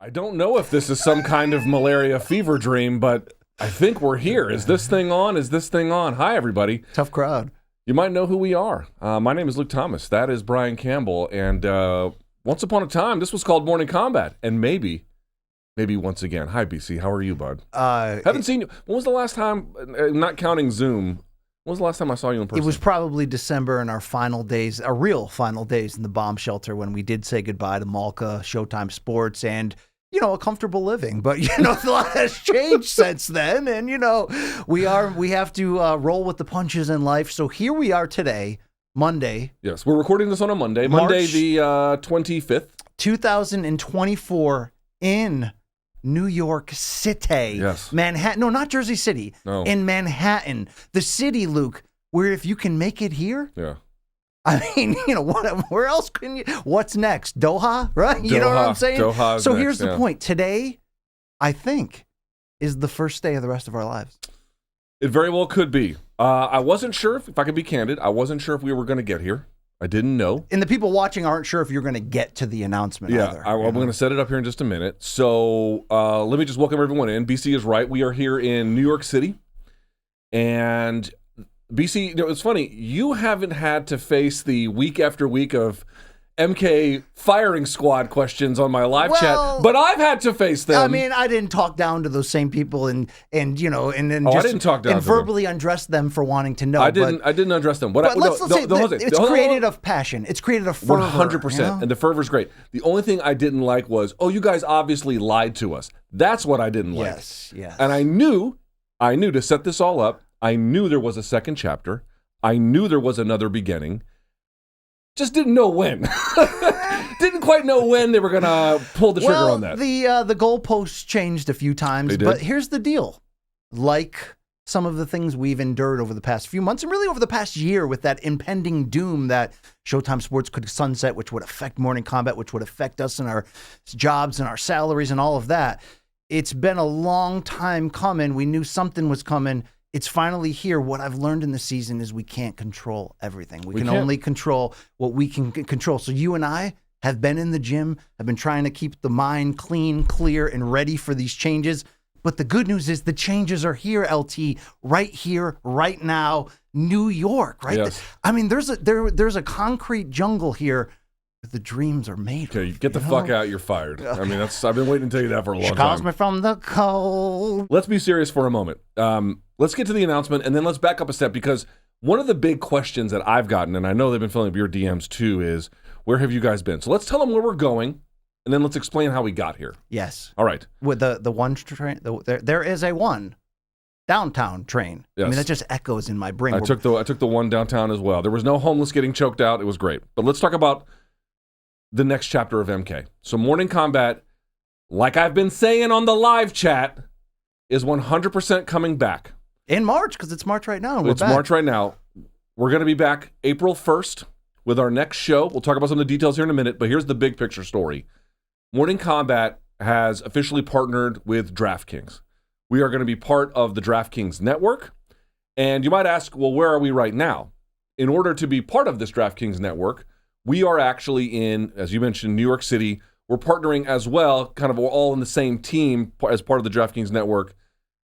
I don't know if this is some kind of malaria fever dream, but I think we're here. Is this thing on? Is this thing on? Hi, everybody. Tough crowd. You might know who we are. My name is Luke Thomas. That is Brian Campbell. And once upon a time, this was called Morning Kombat. And maybe once again. Hi, BC. How are you, bud? Haven't seen you. When was the last time, not counting Zoom, when was the last time I saw you in person? It was probably December in our final days, our real final days in the bomb shelter when we did say goodbye to Malka, Showtime Sports, and, a comfortable living. But, a lot has changed since then. And, we have to roll with the punches in life. So here we are today, Monday. Yes, we're recording this on a Monday. Monday the 25th. 2024 in New York City. Yes. Manhattan. No, not Jersey City. No. In Manhattan. The city, Luke, where if you can make it here. Yeah. I mean, where else can you? What's next? Doha, right? You know what I'm saying? Doha's so next, here's the point. Today, I think, is the first day of the rest of our lives. It very well could be. I wasn't sure, if I could be candid, I wasn't sure if we were going to get here. I didn't know. And the people watching aren't sure if you're going to get to the announcement either. I'm going to set it up here in just a minute. So let me just welcome everyone in. BC is right. We are here in New York City. And BC, it's funny. You haven't had to face the week after week of MK firing squad questions on my live chat, but I've had to face them. I mean, I didn't talk down to those same people and then I didn't talk down and to them. verbally undress them for wanting to know. I didn't undress them. But let's say it's created of passion. It's created a fervor. 100%. And the fervor's great. The only thing I didn't like was, you guys obviously lied to us. That's what I didn't like. Yes. And I knew to set this all up, I knew there was a second chapter. I knew there was another beginning. Just didn't know when. Didn't quite know when they were going to pull the trigger on that. The goalposts changed a few times, but here's the deal. Like some of the things we've endured over the past few months and really over the past year with that impending doom that Showtime Sports could sunset, which would affect Morning Kombat, which would affect us and our jobs and our salaries and all of that. It's been a long time coming. We knew something was coming. It's finally here. What I've learned in the season is we can't control everything. We can only control what we can control. So you and I have been in the gym, have been trying to keep the mind clean, clear, and ready for these changes. But the good news is the changes are here, LT, right here, right now, New York, right? Yes. I mean, there's a concrete jungle here. The dreams are made. Okay, get the fuck out. You're fired. I mean, I've been waiting to tell you that for a long time. She calls me from the cold. Let's be serious for a moment. Let's get to the announcement, and then let's back up a step, because one of the big questions that I've gotten, and I know they've been filling up your DMs too, is where have you guys been? So let's tell them where we're going, and then let's explain how we got here. Yes. All right. With the one train, there is a one downtown train. Yes. I mean, that just echoes in my brain. I took the one downtown as well. There was no homeless getting choked out. It was great. But let's talk about the next chapter of MK. So Morning Kombat, like I've been saying on the live chat, is 100% coming back. In March, because it's March right now. And it's March right now. We're going to be back April 1st with our next show. We'll talk about some of the details here in a minute, but here's the big picture story. Morning Kombat has officially partnered with DraftKings. We are going to be part of the DraftKings network. And you might ask, well, where are we right now? In order to be part of this DraftKings network, we are actually in, as you mentioned, New York City. We're partnering as well, kind of all in the same team as part of the DraftKings network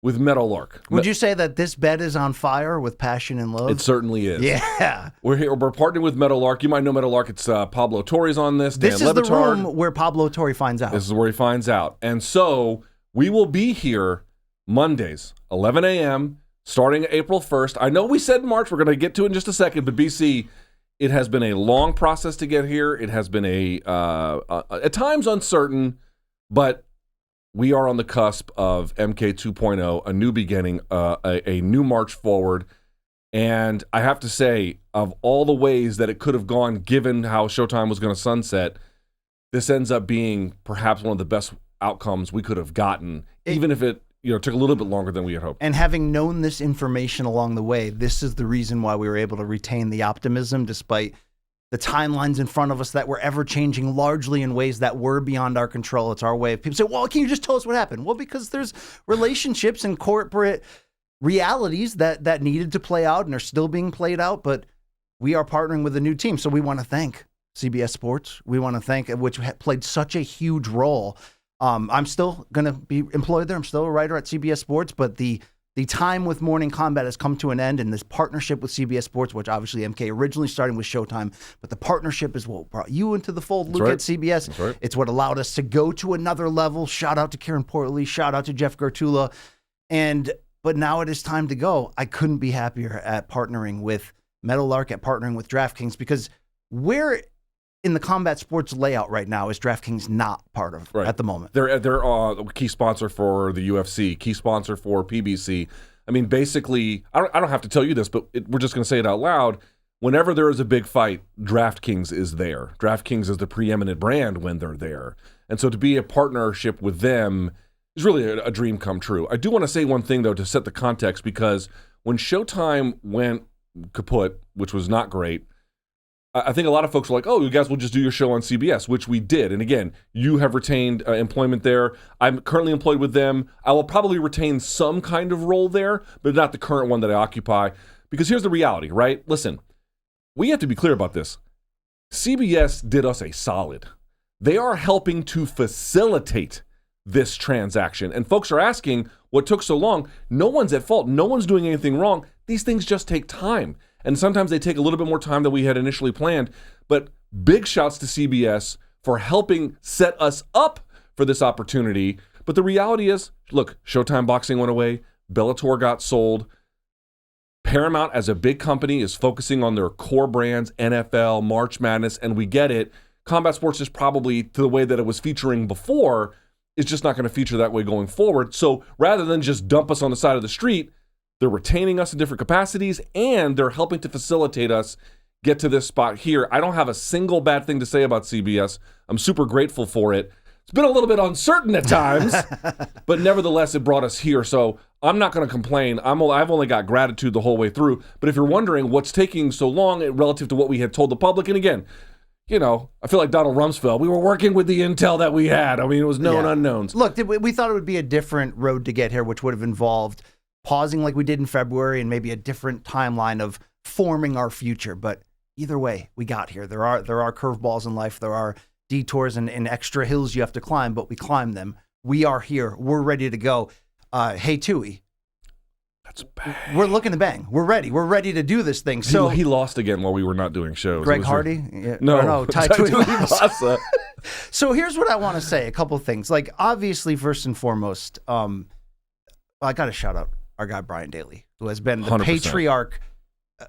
with Meadowlark. Would you say that this bed is on fire with passion and love? It certainly is. Yeah. We're partnering with Meadowlark. You might know Meadowlark. It's Pablo Torre's on this. This Dan is Levitard. The room where Pablo Torre finds out. This is where he finds out. And so we will be here Mondays, 11 a.m., starting April 1st. I know we said March. We're going to get to it in just a second, but BC, it has been a long process to get here. It has been at times uncertain, but we are on the cusp of MK 2.0, a new beginning, a new march forward. And I have to say, of all the ways that it could have gone, given how Showtime was going to sunset, this ends up being perhaps one of the best outcomes we could have gotten, even if it took a little bit longer than we had hoped. And having known this information along the way, this is the reason why we were able to retain the optimism despite the timelines in front of us that were ever changing largely in ways that were beyond our control. It's our way of people say, well, can you just tell us what happened? Well, because there's relationships and corporate realities that needed to play out and are still being played out, but we are partnering with a new team. So we want to thank CBS Sports. We want to thank, which played such a huge role. I'm still going to be employed there. I'm still a writer at CBS Sports, but the time with Morning Kombat has come to an end, and this partnership with CBS Sports, which obviously MK originally started with Showtime, but the partnership is what brought you into the fold, Luke, at CBS. That's right. It's what allowed us to go to another level. Shout out to Karen Portley. Shout out to Jeff Gartula. But now it is time to go. I couldn't be happier at partnering with Meadowlark, at partnering with DraftKings, because where in the combat sports layout right now is DraftKings not part of at the moment. They're a key sponsor for the UFC, key sponsor for PBC. I mean, basically, I don't have to tell you this, but we're just going to say it out loud. Whenever there is a big fight, DraftKings is there. DraftKings is the preeminent brand when they're there. And so to be a partnership with them is really a dream come true. I do want to say one thing, though, to set the context, because when Showtime went kaput, which was not great, I think a lot of folks were like, oh, you guys will just do your show on CBS, which we did. And again, you have retained employment there. I'm currently employed with them. I will probably retain some kind of role there, but not the current one that I occupy. Because here's the reality, right? Listen, we have to be clear about this. CBS did us a solid. They are helping to facilitate this transaction. And folks are asking what took so long. No one's at fault. No one's doing anything wrong. These things just take time. And sometimes they take a little bit more time than we had initially planned. But big shouts to CBS for helping set us up for this opportunity. But the reality is, look, Showtime Boxing went away. Bellator got sold. Paramount, as a big company, is focusing on their core brands, NFL, March Madness, and we get it. Combat Sports is probably, to the way that it was featuring before, is just not going to feature that way going forward. So rather than just dump us on the side of the street, they're retaining us in different capacities, and they're helping to facilitate us get to this spot here. I don't have a single bad thing to say about CBS. I'm super grateful for it. It's been a little bit uncertain at times, but nevertheless, it brought us here. So I'm not going to complain. I've only got gratitude the whole way through. But if you're wondering what's taking so long relative to what we had told the public, and again, you know, I feel like Donald Rumsfeld. We were working with the intel that we had. I mean, it was known unknowns. Look, we thought it would be a different road to get here, which would have involved pausing like we did in February and maybe a different timeline of forming our future. But either way, we got here. There are curveballs in life. There are detours and extra hills you have to climb, but we climbed them. We are here. We're ready to go. Hey, Tui. That's bad. We're looking to bang. We're ready. We're ready to do this thing. So he lost again while we were not doing shows. Greg Hardy? Yeah. No, Tai Tuivasa. So here's what I want to say. A couple things. Like, obviously, first and foremost, I got to shout out our guy Brian Daly, who has been the 100%. patriarch.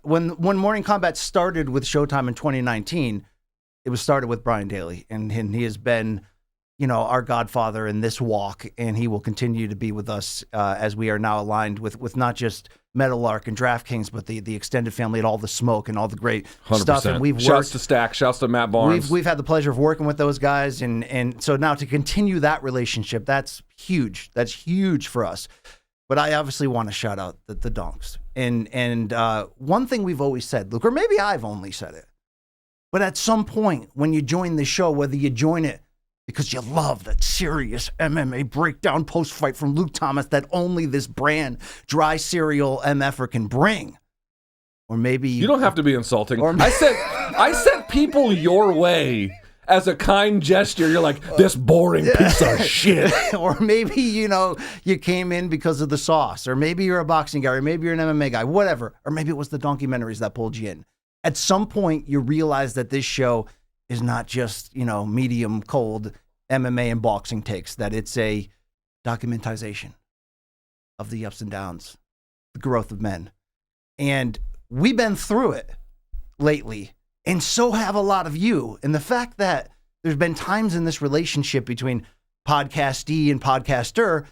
When Morning Kombat started with Showtime in 2019, it was started with Brian Daly, and he has been, you know, our godfather in this walk, and he will continue to be with us as we are now aligned with not just Meadowlark and DraftKings, but the extended family and all the smoke and all the great 100%. stuff. And we've shouts to Stack, shouts to Matt Barnes. We've had the pleasure of working with those guys, and so now to continue that relationship, that's huge. That's huge for us. But I obviously want to shout out the Donks. And one thing we've always said, Luke, or maybe I've only said it, but at some point when you join the show, whether you join it because you love that serious MMA breakdown post-fight from Luke Thomas that only this brand, dry cereal MFer, can bring, or maybe you don't have to be insulting. I sent people your way as a kind gesture. You're like, this boring piece of shit. Or maybe, you know, you came in because of the sauce, or maybe you're a boxing guy, or maybe you're an MMA guy, whatever. Or maybe it was the documentaries that pulled you in. At some point, you realize that this show is not just, you know, medium cold MMA and boxing takes, that it's a documentization of the ups and downs, the growth of men. And we've been through it lately. And so have a lot of you. And the fact that there's been times in this relationship between podcastee and podcaster,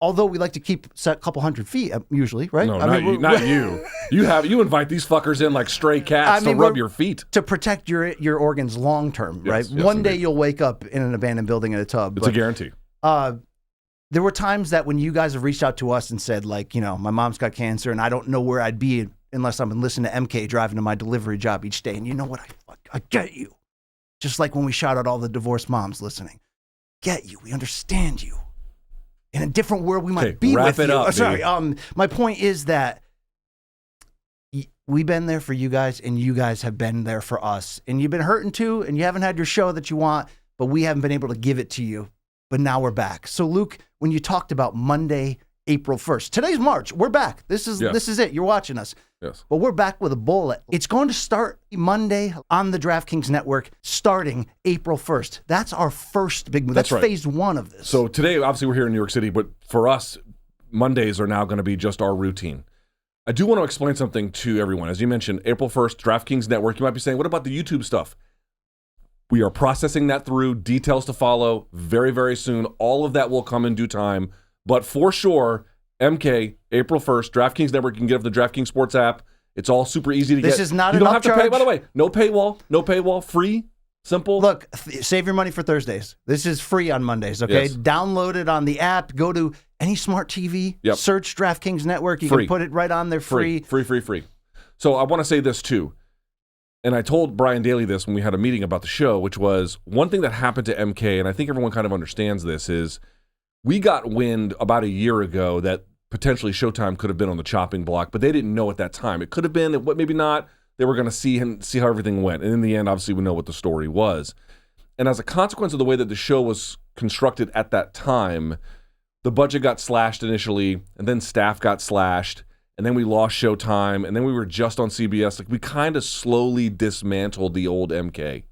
although we like to keep a couple 100 feet usually, right? No, not you. You invite these fuckers in like stray cats to rub your feet. To protect your organs long term, right? Yes, One day you'll wake up in an abandoned building in a tub. It's a guarantee. There were times that when you guys have reached out to us and said, like, you know, my mom's got cancer and I don't know where I'd be unless I'm listening to MK driving to my delivery job each day. And you know what? I get you. Just like when we shout out all the divorced moms listening. Get you. We understand you. In a different world, we might be with you. Up, sorry. My point is that we've been there for you guys, and you guys have been there for us. And you've been hurting too, and you haven't had your show that you want, but we haven't been able to give it to you. but now we're back. So, Luke, when you talked about Monday, April 1st, today's March, we're back. This is it. You're watching us. Yes. But we're back with a bullet. It's going to start Monday on the DraftKings Network, starting April 1st. That's our first big move. That's right. phase one of this. So today, obviously, we're here in New York City, but for us, Mondays are now going to be just our routine. I do want to explain something to everyone. As you mentioned, April 1st, DraftKings Network. You might be saying, what about the YouTube stuff? We are processing that through. Details to follow very, very soon. All of that will come in due time. But for sure, MK, April 1st, DraftKings Network. You can get it from the DraftKings Sports app. It's all super easy to get. This is not You an don't have to upcharge. pay, by the way. No paywall, free, simple. Look, save your money for Thursdays. This is free on Mondays, okay? Yes. Download it on the app. Go to any smart TV. Yep. Search DraftKings Network. You Free. can put it right on there free. Free. So I want to say this too. And I told Brian Daly this when we had a meeting about the show, which was one thing that happened to MK, and I think everyone kind of understands this, is we got wind about a year ago that potentially Showtime could have been on the chopping block, but they didn't know at that time. It could have been, maybe not. They were going to see how everything went. And in the end, obviously, we know what the story was. And as a consequence of the way that the show was constructed at that time, the budget got slashed initially, and then staff got slashed, and then we lost Showtime, and then we were just on CBS. Like, we kind of slowly dismantled the old MK.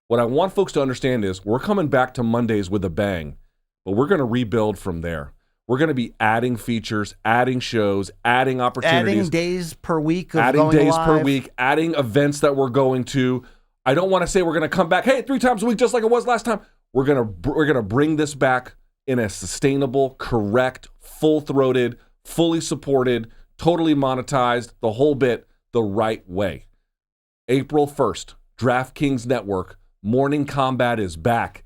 What I want folks to understand is we're coming back to Mondays with a bang, but we're going to rebuild from there. We're going to be adding features, adding shows, adding opportunities. Adding days per week of adding going days live. per week, adding events that we're going to. I don't want to say we're going to come back, hey, 3 times a week just like it was last time. We're going to bring this back in a sustainable, correct, full-throated, fully supported, totally monetized, the whole bit, the right way. April 1st, DraftKings Network, Morning Kombat is back.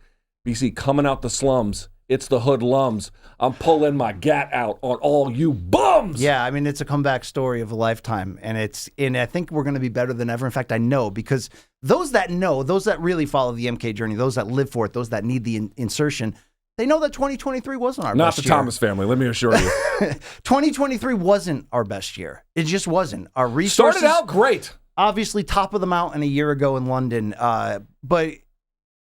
BC coming out the slums. It's the hoodlums. I'm pulling my gat out on all you bums. Yeah, I mean, it's a comeback story of a lifetime, and I think we're going to be better than ever. In fact, I know, because those that know, those that really follow the MK journey, those that live for it, those that need the insertion, they know that 2023 wasn't our Not best the year. Thomas family, let me assure you. 2023 wasn't our best year. It just wasn't. Our resources Started out great. Obviously top of the mountain a year ago in London, but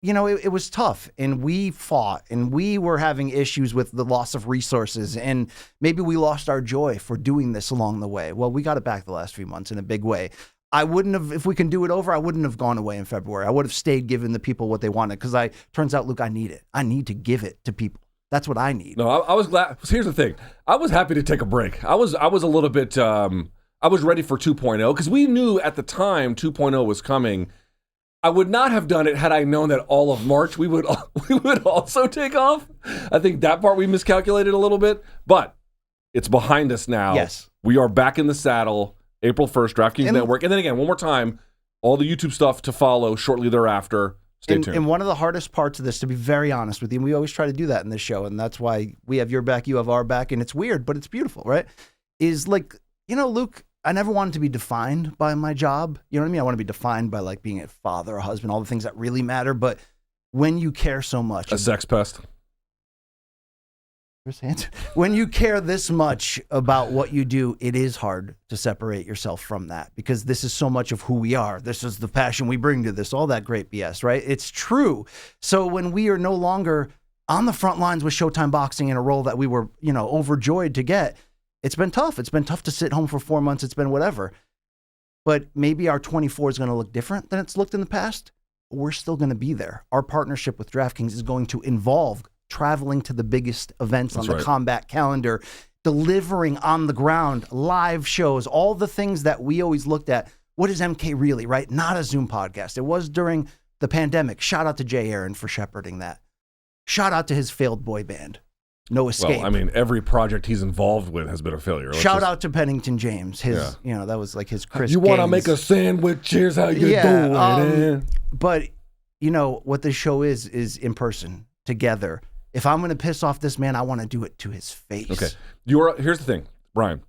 you know, it was tough, and we fought, and we were having issues with the loss of resources, and maybe we lost our joy for doing this along the way. Well, we got it back the last few months in a big way. I wouldn't have, if we can do it over, I wouldn't have gone away in February. I would have stayed giving the people what they wanted, because turns out, Luke, I need it. I need to give it to people. That's what I need. No, I was glad. Here's the thing. I was happy to take a break. I was a little bit, I was ready for 2.0, because we knew at the time 2.0 was coming. I would not have done it had I known that all of March we would also take off. I think that part we miscalculated a little bit, but it's behind us now. Yes. We are back in the saddle. April 1st, DraftKings Network. And then again, one more time, all the YouTube stuff to follow shortly thereafter. Stay tuned. And one of the hardest parts of this, to be very honest with you, and we always try to do that in this show, and that's why we have your back, you have our back, and it's weird, but it's beautiful, right? Is like, you know, Luke, I never wanted to be defined by my job. You know what I mean? I want to be defined by like being a father, a husband, all the things that really matter. But when you care so much, a sex pest. When you care this much about what you do, it is hard to separate yourself from that, because this is so much of who we are. This is the passion we bring to this, all that great BS, right? It's true. So when we are no longer on the front lines with Showtime Boxing in a role that we were, you know, overjoyed to get, it's been tough. It's been tough to sit home for 4 months. It's been whatever. But maybe our 24 is going to look different than it's looked in the past. We're still going to be there. Our partnership with DraftKings is going to involve traveling to the biggest events on the Kombat calendar, delivering on the ground, live shows, all the things that we always looked at. What is MK really, right? Not a Zoom podcast. It was during the pandemic. Shout out to Jay Aaron for shepherding that. Shout out to his failed boy band. No Escape. Well, I mean, every project he's involved with has been a failure. Shout out to Pennington James. You know, that was like his Chris. You want to make a sandwich? Here's how you do it. But you know what this show is in person together. If I'm going to piss off this man, I want to do it to his face. Okay. Here's the thing, Brian.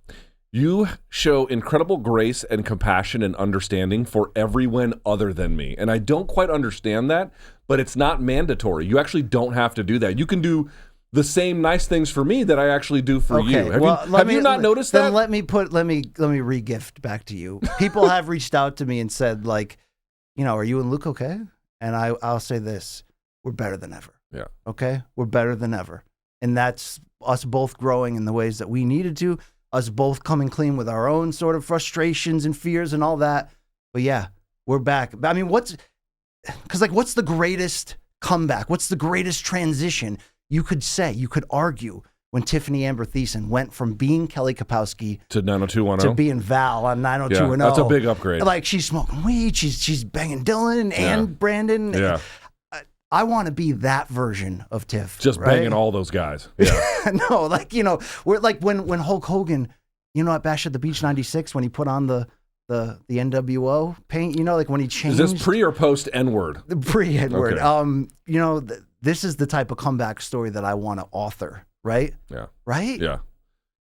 You show incredible grace and compassion and understanding for everyone other than me. And I don't quite understand that, but it's not mandatory. You actually don't have to do that. You can do the same nice things for me that I actually do for you. Have you not noticed that? Then let me re-gift back to you. People have reached out to me and said, like, you know, are you and Luke okay? And I'll say this: we're better than ever. Yeah. Okay? We're better than ever. And that's us both growing in the ways that we needed to, us both coming clean with our own sort of frustrations and fears and all that. But yeah, we're back. I mean, what's the greatest comeback? What's the greatest transition you could say, you could argue, when Tiffany Amber Thiessen went from being Kelly Kapowski to 90210 to being Val on 90210. That's a big upgrade. Like, she's smoking weed, she's banging Dylan and Brandon. Yeah. I want to be that version of Tiff. Just banging all those guys. Yeah. No, like, we're like when Hulk Hogan, at Bash at the Beach 96, when he put on the NWO paint, like when he changed. Is this pre or post N-word? Pre N-word. Okay. This is the type of comeback story that I want to author. Right? Yeah. Right? Yeah.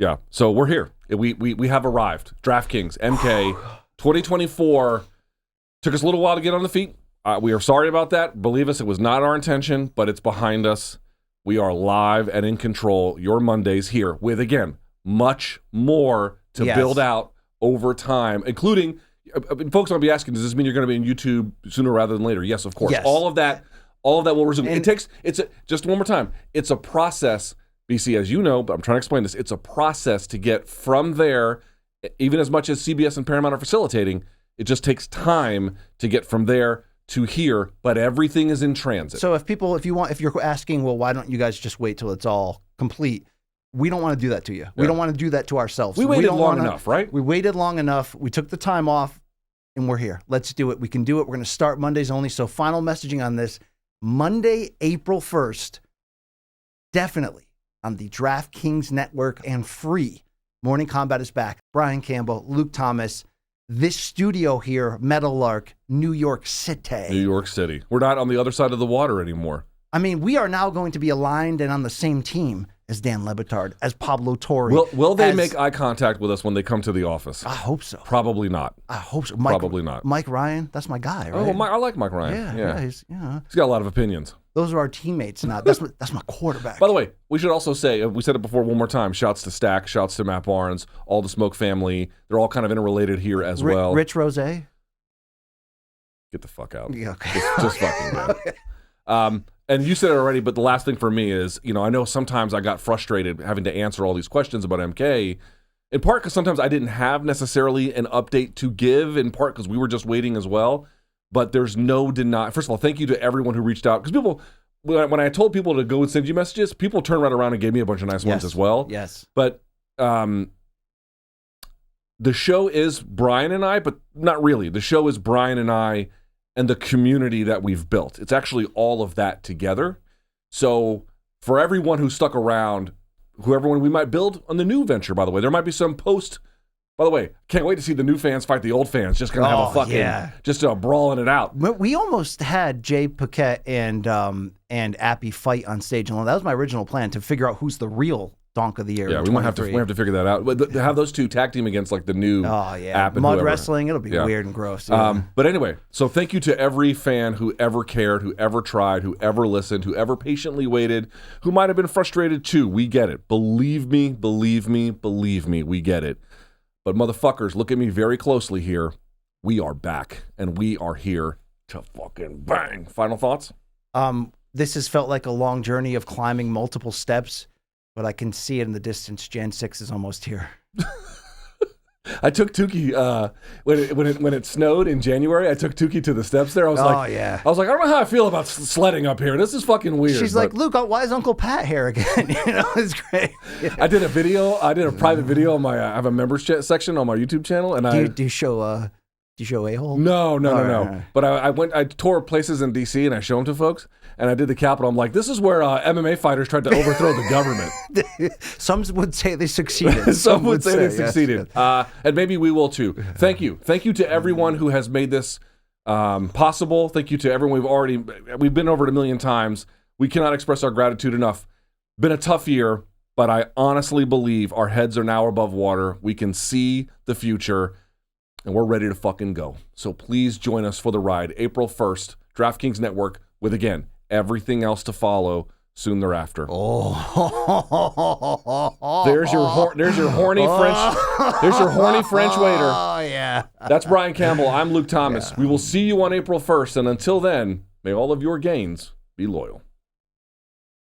Yeah. So we're here. We have arrived. DraftKings, MK, 2024. Took us a little while to get on the feet. We are sorry about that. Believe us, it was not our intention, but it's behind us. We are live and in control. Your Mondays here with, again, much more to build out over time, including, folks might be asking, does this mean you're going to be on YouTube sooner rather than later? Yes, of course. Yes. All of that will resume. Just one more time, it's a process. BC, as you know, but I'm trying to explain this, it's a process to get from there, even as much as CBS and Paramount are facilitating, it just takes time to get from there to here, but everything is in transit. So if you're asking, well, why don't you guys just wait till it's all complete? We don't want to do that to you. We don't want to do that to ourselves. We waited long enough, right? We waited long enough. We took the time off, and we're here. Let's do it. We can do it. We're going to start Mondays only. So final messaging on this, Monday, April 1st, definitely on the DraftKings Network and free. Morning Kombat is back. Brian Campbell, Luke Thomas. This studio here, Meadowlark, New York City. New York City. We're not on the other side of the water anymore. I mean, we are now going to be aligned and on the same team as Dan Le Batard, as Pablo Torre. Will they make eye contact with us when they come to the office? I hope so. Probably not. I hope so. Probably not. Mike Ryan, that's my guy, right? Oh, I like Mike Ryan. Yeah. He's got a lot of opinions. Those are our teammates now. That's my quarterback. By the way, we should also say, we said it before one more time, shouts to Stack, shouts to Matt Barnes, all the Smoke family. They're all kind of interrelated here as well. Rich Rose? Get the fuck out. Yeah, okay. Just fucking go. And you said it already, but the last thing for me is, I know sometimes I got frustrated having to answer all these questions about MK, in part because sometimes I didn't have necessarily an update to give, in part because we were just waiting as well. But there's no deny. First of all, thank you to everyone who reached out. Because people, when I told people to go and send you messages, people turned right around and gave me a bunch of nice ones as well. Yes. But the show is Brian and I, but not really. The show is Brian and I and the community that we've built. It's actually all of that together. So for everyone who stuck around, everyone we might build on the new venture, by the way, there might be some post. By the way, can't wait to see the new fans fight the old fans. Just going to have a fucking, just brawling it out. We almost had Jay Paquette and Appy fight on stage. And that was my original plan, to figure out who's the real Donk of the Year. Yeah, we might have to figure that out. But to have those two tag team against like the new app and Mud whoever. Wrestling, it'll be weird and gross. Yeah. But anyway, so thank you to every fan who ever cared, who ever tried, who ever listened, who ever patiently waited, who might have been frustrated too. We get it. Believe me, we get it. But motherfuckers, look at me very closely here. We are back, and we are here to fucking bang. Final thoughts? This has felt like a long journey of climbing multiple steps, but I can see it in the distance. Jan 6 is almost here. I took Tukey when it snowed in January. I took Tukey to the steps there. I was like, I don't know how I feel about sledding up here. This is fucking weird. She's like, Luke, why is Uncle Pat here again? It's great. Yeah. I did a private video on I have a members section on my YouTube channel, and do you show a-hole? No. Right. But I tore places in DC and I showed them to folks, and I did the Capitol. I'm like, this is where MMA fighters tried to overthrow the government. Some would say they succeded. Some would say they succeeded. Yes. And maybe we will too. Thank you to everyone who has made this possible. Thank you to everyone we've been over it a million times. We cannot express our gratitude enough. Been a tough year, but I honestly believe our heads are now above water. We can see the future. And we're ready to fucking go. So please join us for the ride, April 1st, DraftKings Network, with, again, everything else to follow soon thereafter. Oh, there's your horny French waiter. Oh, yeah. That's Brian Campbell. I'm Luke Thomas. Yeah. We will see you on April 1st. And until then, may all of your gains be loyal.